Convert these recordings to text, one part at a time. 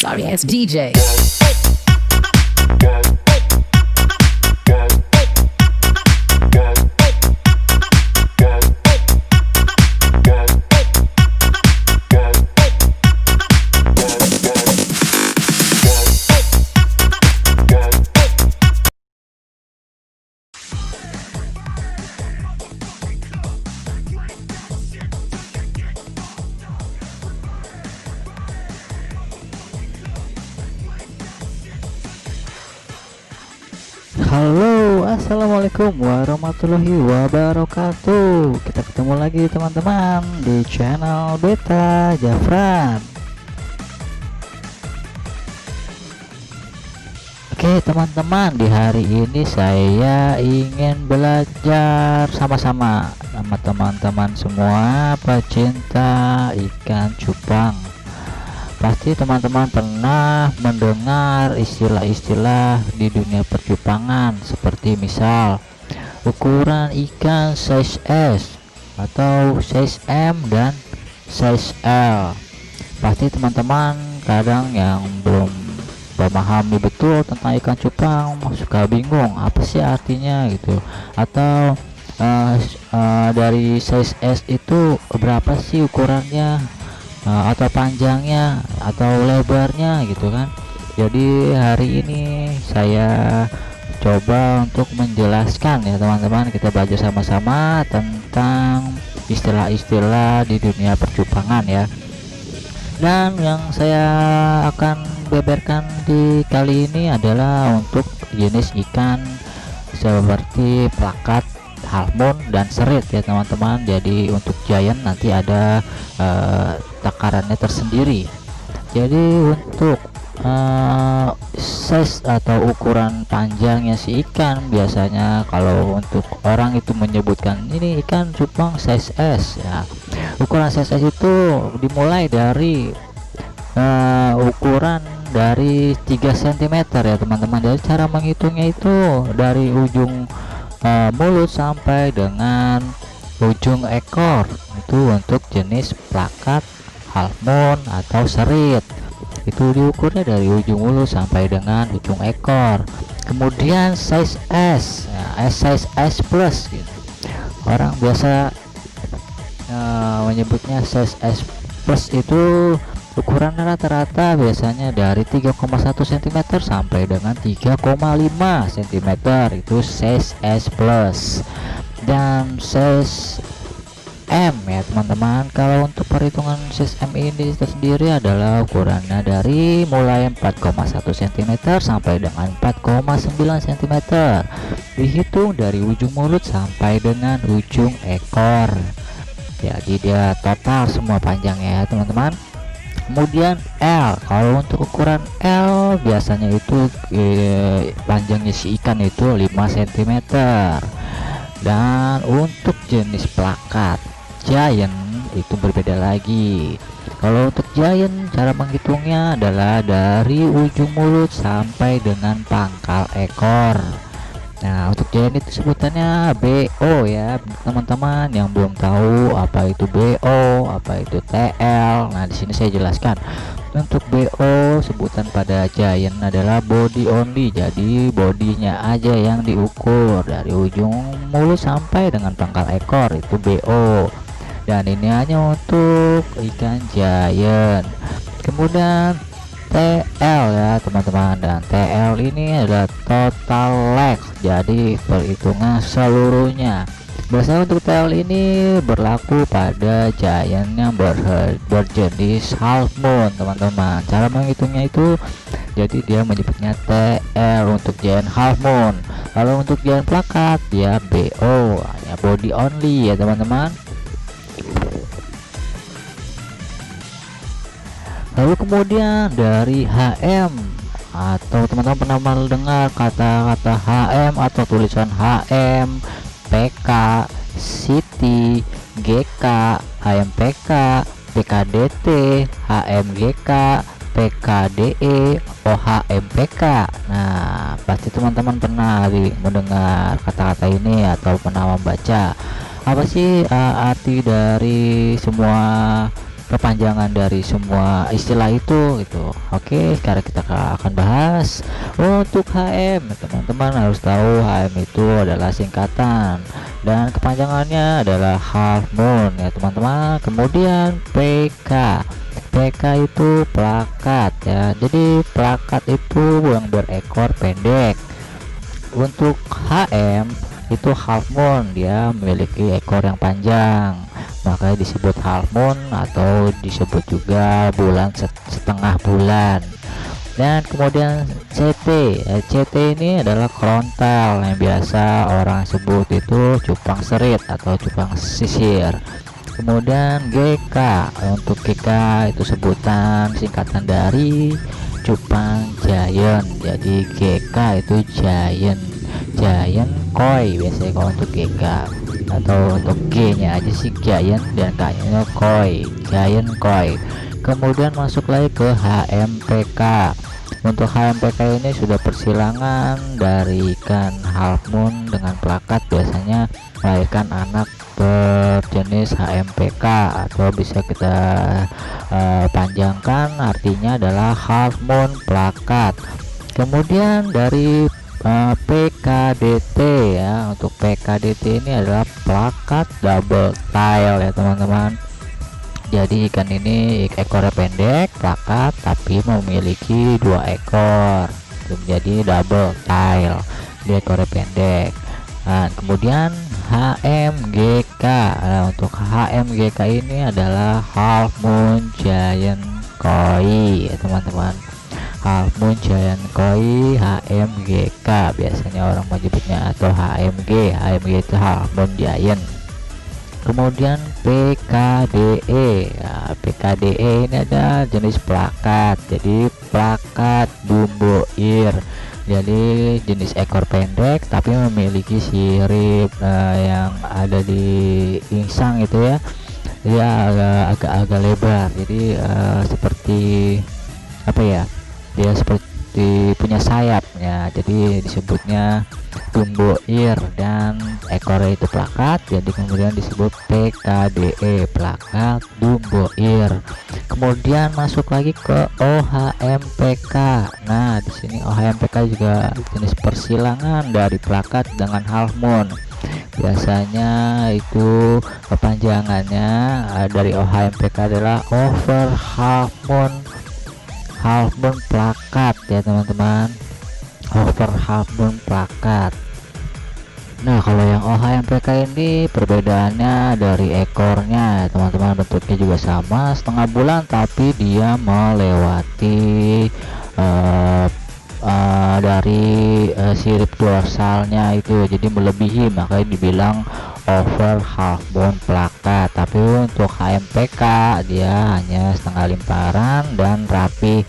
Sorry ass DJ. Halo, assalamualaikum warahmatullahi wabarakatuh. Kita ketemu lagi teman-teman di channel Beta Jafran. Oke teman-teman, di hari ini saya ingin belajar sama-sama sama teman-teman semua pecinta ikan cupang. Pasti teman-teman pernah mendengar istilah-istilah di dunia percupangan, seperti misal ukuran ikan size S atau size M dan size L. Pasti teman-teman kadang yang belum memahami betul tentang ikan cupang suka bingung apa sih artinya gitu, atau dari size S itu berapa sih ukurannya, atau panjangnya atau lebarnya gitu kan. Jadi hari ini saya coba untuk menjelaskan ya teman-teman, kita belajar sama-sama tentang istilah-istilah di dunia percupangan ya. Dan yang saya akan beberkan di kali ini adalah untuk jenis ikan seperti plakat, halmon dan serit ya teman-teman. Jadi untuk giant nanti ada takarannya tersendiri. Jadi untuk size atau ukuran panjangnya si ikan, biasanya kalau untuk orang itu menyebutkan ini ikan cupang size S ya. Ukuran size S itu dimulai dari ukuran dari 3 cm ya teman-teman. Jadi cara menghitungnya itu dari ujung mulut sampai dengan ujung ekor, itu untuk jenis plakat, halmon atau serit. Itu diukurnya dari ujung mulut sampai dengan ujung ekor. Kemudian size S ya, size S plus gitu. Orang biasa menyebutnya size S plus, itu ukuran rata-rata biasanya dari 3,1 cm sampai dengan 3,5 cm, itu size S plus. Dan size M ya teman-teman, kalau untuk perhitungan size M ini tersendiri adalah ukurannya dari mulai 4,1 cm sampai dengan 4,9 cm, dihitung dari ujung mulut sampai dengan ujung ekor. Jadi dia total semua panjangnya ya teman-teman. Kemudian L, kalau untuk ukuran L biasanya itu panjangnya si ikan itu 5 cm. Dan untuk jenis plakat giant itu berbeda lagi. Kalau untuk giant cara menghitungnya adalah dari ujung mulut sampai dengan pangkal ekor. Nah untuk giant itu sebutannya BO ya teman-teman. Yang belum tahu apa itu BO, apa itu TL, nah di sini saya jelaskan. Untuk BO sebutan pada giant adalah body only, jadi bodinya aja yang diukur dari ujung mulut sampai dengan pangkal ekor, itu BO. Dan ini hanya untuk ikan giant. Kemudian TL ya teman-teman, dan TL ini adalah total leg, jadi perhitungan seluruhnya. Biasanya untuk TL ini berlaku pada giant yang berjenis halmon teman-teman. Cara menghitungnya itu, jadi dia menyebutnya TL untuk giant halmon. Kalau untuk giant plakat dia BO, hanya body only ya teman-teman. Lalu kemudian dari HM, atau teman-teman pernah mendengar kata-kata HM atau tulisan HM, PK, City, GK, HMPK, PKDT, HMGK, PKDE, OHMPK. Nah pasti teman-teman pernah mendengar kata-kata ini atau pernah membaca. Apa sih arti dari semua kepanjangan dari semua istilah itu gitu. Oke, sekarang kita akan bahas untuk HM. Teman-teman harus tahu HM itu adalah singkatan dan kepanjangannya adalah half moon ya teman-teman. Kemudian PK itu plakat ya, jadi plakat itu yang berekor pendek. Untuk HM itu half moon, dia memiliki ekor yang panjang, makanya disebut half moon atau disebut juga bulan setengah bulan. Dan kemudian CT ini adalah kerontal yang biasa orang sebut itu cupang serit atau cupang sisir. Kemudian GK, untuk GK itu sebutan singkatan dari cupang giant, jadi GK itu giant koi biasanya kalau untuk GK, atau untuk G nya aja sih giant dan K nya koi, giant koi. Kemudian masuk lagi ke HMPK. Untuk HMPK ini sudah persilangan dari ikan half moon dengan plakat, biasanya melahirkan anak berjenis HMPK, atau bisa kita panjangkan artinya adalah half moon plakat. Kemudian dari PKDT ya, untuk PKDT ini adalah plakat double tail ya teman-teman. Jadi ikan ini ekornya pendek, plakat, tapi memiliki 2 ekor, menjadi double tail, dia ekornya pendek. Nah, kemudian HMGK. Nah, untuk HMGK ini adalah half moon giant koi ya teman-teman. Half moon giant koi HMGK biasanya orang menyebutnya, atau HMG itu half moon giant. Kemudian PKDE ya, PKDE ini ada jenis plakat, jadi plakat bumbuir, jadi jenis ekor pendek tapi memiliki sirip yang ada di insang itu ya, dia agak lebar, jadi seperti apa ya, dia seperti punya sayapnya, jadi disebutnya bumbuir, dan ekornya itu plakat, jadi kemudian disebut PKDE, plakat bumbuir. Kemudian masuk lagi ke OHMPK. Nah, di sini OHMPK juga jenis persilangan dari plakat dengan half moon. Biasanya itu kepanjangannya dari OHMPK adalah over half moon plakat ya teman-teman, over half moon plakat. Nah, kalau yang OHMPK ini perbedaannya dari ekornya teman-teman, bentuknya juga sama setengah bulan, tapi dia melewati dari sirip dorsalnya itu, jadi melebihi, makanya dibilang over half moon plakat. Tapi untuk HMPK dia hanya setengah limparan dan rapi,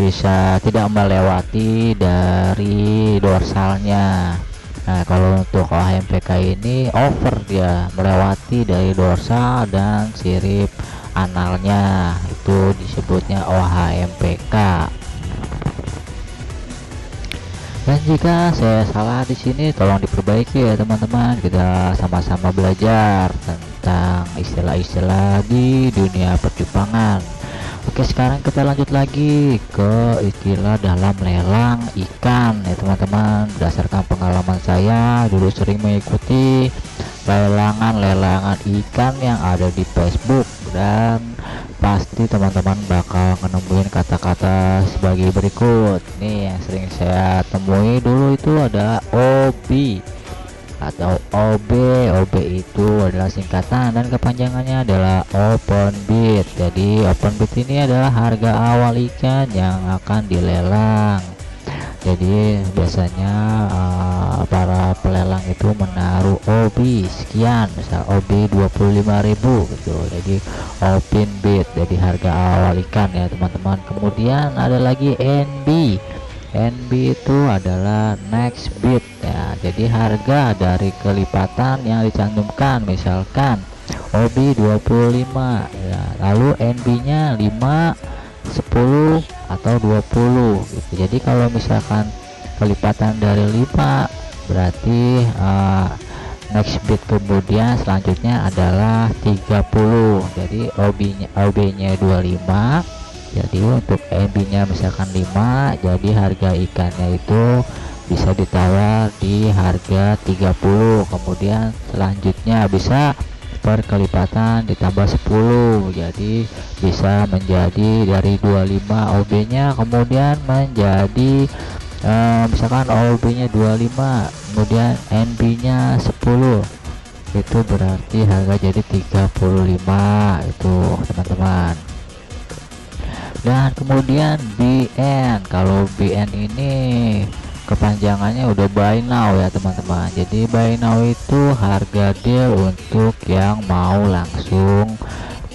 bisa tidak melewati dari dorsalnya. Nah, kalau untuk OHMPK ini over, dia melewati dari dorsal dan sirip analnya, itu disebutnya OHMPK. Dan jika saya salah di sini tolong diperbaiki ya teman-teman, kita sama-sama belajar tentang istilah-istilah di dunia percupangan. Oke, sekarang kita lanjut lagi ke istilah dalam lelang ikan ya teman-teman. Berdasarkan pengalaman saya dulu sering mengikuti lelangan ikan yang ada di Facebook, dan pasti teman-teman bakal menemuin kata-kata sebagai berikut. Nih yang sering saya temui dulu itu ada OB atau OB. OB itu adalah singkatan dan kepanjangannya adalah open bid. Jadi open bid ini adalah harga awal ikan yang akan dilelang. Jadi biasanya para pelelang itu menaruh OB sekian, misal OB 25.000 gitu, jadi open bid, jadi harga awal ikan ya teman-teman. Kemudian ada lagi NB. NB itu adalah next bid ya, jadi harga dari kelipatan yang dicantumkan, misalkan OB 25 ya, lalu NB nya 5, 10 atau 20 gitu. Jadi kalau misalkan kelipatan dari 5 berarti next bit. Kemudian selanjutnya adalah 30, jadi OB nya 25, jadi untuk MB nya misalkan 5, jadi harga ikannya itu bisa ditawar di harga 30. Kemudian selanjutnya bisa perkelipatan ditambah 10, jadi bisa menjadi dari 25 OB nya kemudian menjadi misalkan OB nya 25 kemudian NB nya 10, itu berarti harga jadi 35 itu teman-teman. Dan kemudian BN, kalau BN ini kepanjangannya udah buy now ya teman-teman. Jadi buy now itu harga deal untuk yang mau langsung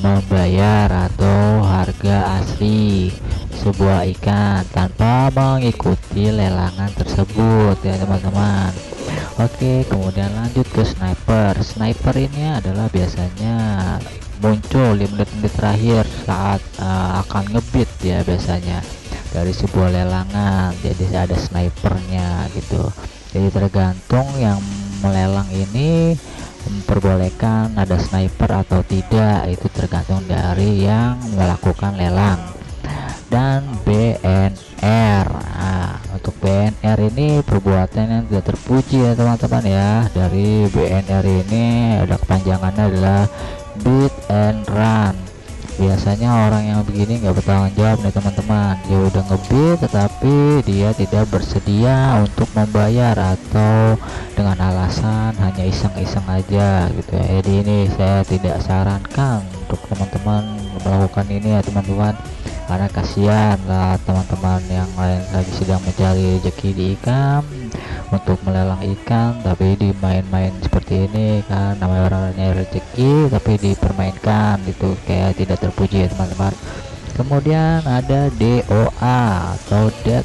membayar atau harga asli sebuah ikan tanpa mengikuti lelangan tersebut ya teman-teman. Oke, kemudian lanjut ke sniper. Sniper ini adalah biasanya muncul di menit-menit terakhir saat akan ngebit ya biasanya dari sebuah lelangan. Jadi ada snipernya gitu, jadi tergantung yang melelang ini memperbolehkan ada sniper atau tidak, itu tergantung dari yang melakukan lelang. Dan BNR, nah, untuk BNR ini perbuatan yang tidak terpuji ya teman-teman ya. Dari BNR ini ada kepanjangannya adalah bid and run. Biasanya orang yang begini nggak bertanggung jawab nih teman-teman, dia udah ngebid tetapi dia tidak bersedia untuk membayar atau dengan alasan hanya iseng-iseng aja gitu ya. Jadi ini saya tidak sarankan untuk teman-teman melakukan ini ya teman-teman, karena kasihan lah teman-teman yang lain lagi sedang mencari rezeki di ikan untuk melelang ikan, tapi dimain-main seperti ini kan, namanya orangnya rezeki tapi dipermainkan gitu, kayak tidak terpuji ya teman-teman. Kemudian ada DOA atau dead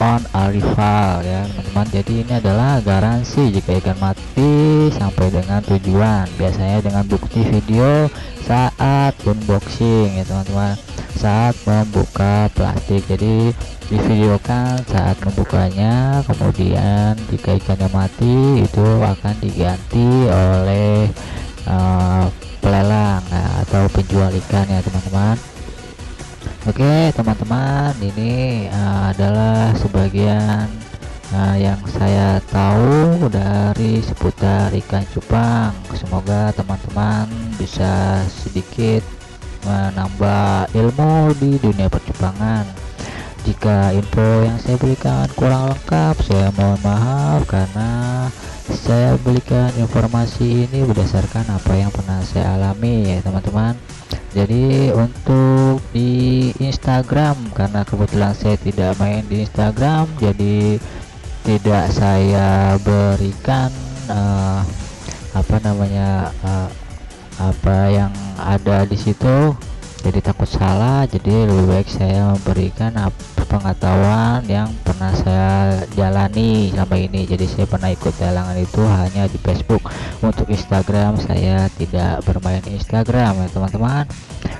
on arrival ya teman-teman. Jadi ini adalah garansi jika ikan mati sampai dengan tujuan, biasanya dengan bukti video saat unboxing ya teman-teman, saat membuka plastik. Jadi divideokan saat membukanya, kemudian jika ikannya mati itu akan diganti oleh pelelang atau penjual ikan ya teman-teman. Oke teman-teman, ini adalah sebagian yang saya tahu dari seputar ikan cupang. Semoga teman-teman bisa sedikit menambah ilmu di dunia percupangan. Jika info yang saya berikan kurang lengkap, saya mohon maaf karena saya berikan informasi ini berdasarkan apa yang pernah saya alami ya teman-teman. Jadi untuk di Instagram, karena kebetulan saya tidak main di Instagram, jadi tidak saya berikan apa yang ada di situ, jadi takut salah. Jadi lebih baik saya memberikan pengetahuan yang pernah saya jalani selama ini. Jadi saya pernah ikut lelangan itu hanya di Facebook. Untuk Instagram saya tidak bermain Instagram ya teman-teman.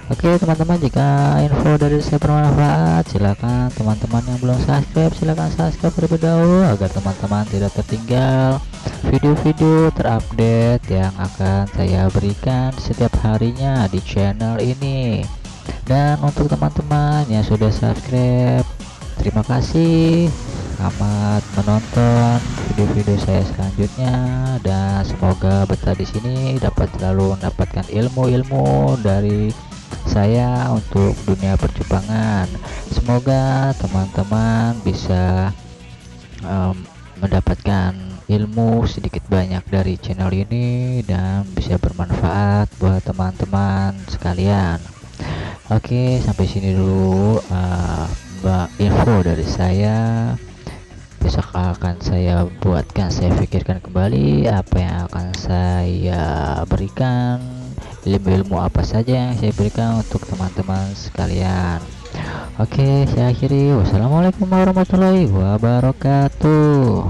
Oke teman-teman, jika info dari saya bermanfaat, silakan teman-teman yang belum subscribe silakan subscribe terlebih dahulu agar teman-teman tidak tertinggal video-video terupdate yang akan saya berikan setiap harinya di channel ini. Dan untuk teman-teman yang sudah subscribe, terima kasih. Selamat menonton video-video saya selanjutnya, dan semoga betah di sini dapat selalu mendapatkan ilmu-ilmu dari saya untuk dunia percupangan. Semoga teman-teman bisa mendapatkan ilmu sedikit banyak dari channel ini dan bisa bermanfaat buat teman-teman sekalian. Oke, sampai sini dulu info dari saya. Besok akan saya buatkan, saya pikirkan kembali apa yang akan saya berikan, ilmu-ilmu apa saja yang saya berikan untuk teman-teman sekalian. Oke, saya akhiri. Wassalamualaikum warahmatullahi wabarakatuh.